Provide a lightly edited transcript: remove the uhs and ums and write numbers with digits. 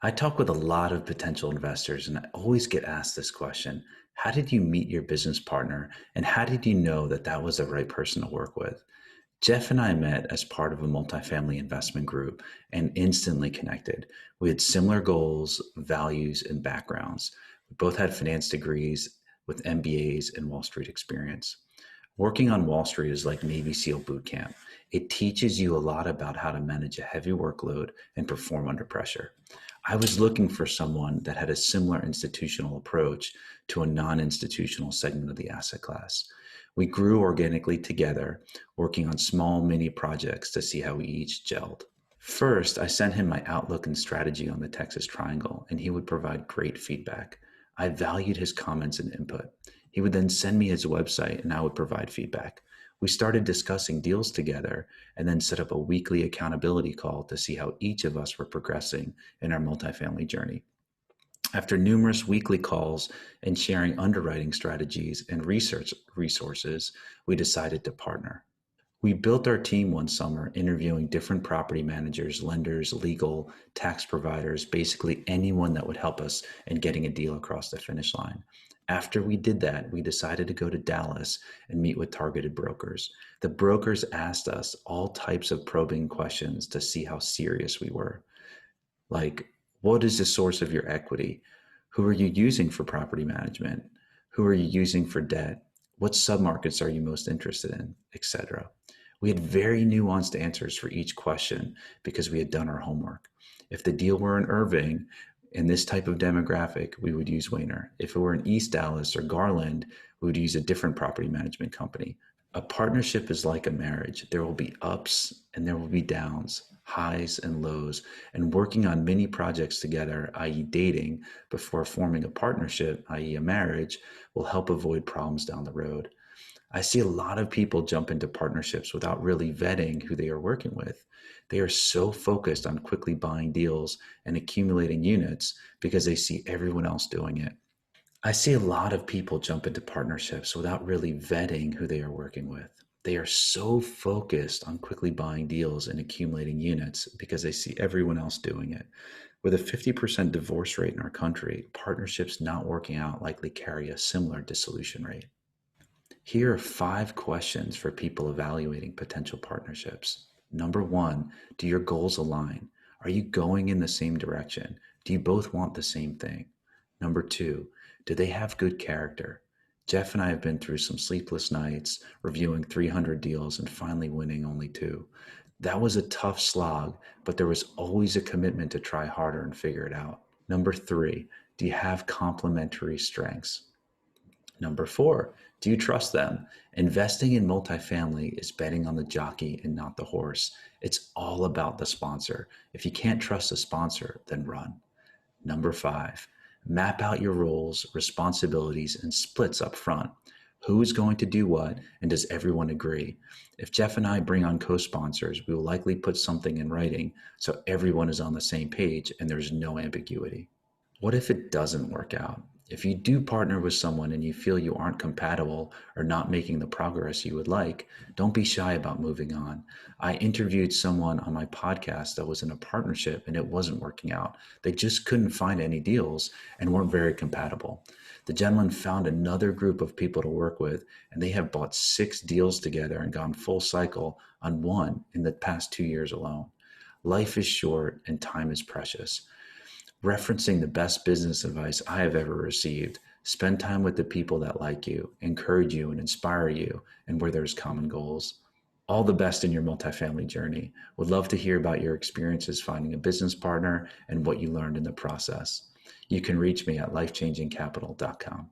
I talk with a lot of potential investors, and I always get asked this question. How did you meet your business partner, and how did you know that that was the right person to work with? Jeff and I met as part of a multifamily investment group and instantly connected. We had similar goals, values, and backgrounds. We both had finance degrees with MBAs and Wall Street experience. Working on Wall Street is like Navy SEAL boot camp. It teaches you a lot about how to manage a heavy workload and perform under pressure. I was looking for someone that had a similar institutional approach to a non institutional segment of the asset class. We grew organically together, working on small mini projects to see how we each gelled. First, I sent him my outlook and strategy on the Texas Triangle, and he would provide great feedback. I valued his comments and input. He would then send me his website, and I would provide feedback. We started discussing deals together and then set up a weekly accountability call to see how each of us were progressing in our multifamily journey. After numerous weekly calls and sharing underwriting strategies and research resources, we decided to partner. We built our team one summer interviewing different property managers, lenders, legal, tax providers, basically anyone that would help us in getting a deal across the finish line. After we did that, we decided to go to Dallas and meet with targeted brokers. The brokers asked us all types of probing questions to see how serious we were. Like, what is the source of your equity? Who are you using for property management? Who are you using for debt? What submarkets are you most interested in, etc. We had very nuanced answers for each question because we had done our homework. If the deal were in Irving, in this type of demographic, we would use Wayner. If it were in East Dallas or Garland, we would use a different property management company. A partnership is like a marriage. There will be ups and there will be downs, highs and lows, and working on many projects together, i.e. dating, before forming a partnership, i.e. a marriage, will help avoid problems down the road. I see a lot of people jump into partnerships without really vetting who they are working with. They are so focused on quickly buying deals and accumulating units because they see everyone else doing it. I see a lot of people jump into partnerships without really vetting who they are working with. They are so focused on quickly buying deals and accumulating units because they see everyone else doing it. With a 50% divorce rate in our country, partnerships not working out likely carry a similar dissolution rate. Here are 5 questions for people evaluating potential partnerships. Number 1, do your goals align? Are you going in the same direction? Do you both want the same thing? Number 2, do they have good character? Jeff and I have been through some sleepless nights, reviewing 300 deals and finally winning only 2. That was a tough slog, but there was always a commitment to try harder and figure it out. Number 3, do you have complementary strengths? Number 4, do you trust them? Investing in multifamily is betting on the jockey and not the horse. It's all about the sponsor. If you can't trust the sponsor, then run. Number 5, map out your roles, responsibilities, and splits up front. Who is going to do what, and does everyone agree? If Jeff and I bring on co-sponsors, we will likely put something in writing so everyone is on the same page and there's no ambiguity. What if it doesn't work out? If you do partner with someone and you feel you aren't compatible or not making the progress you would like, don't be shy about moving on. I interviewed someone on my podcast that was in a partnership and it wasn't working out. They just couldn't find any deals and weren't very compatible. The gentleman found another group of people to work with, and they have bought 6 deals together and gone full cycle on one in the past 2 years alone. Life is short and time is precious. Referencing the best business advice I have ever received, spend time with the people that like you, encourage you, and inspire you, and where there's common goals. All the best in your multifamily journey. Would love to hear about your experiences finding a business partner and what you learned in the process. You can reach me at lifechangingcapital.com.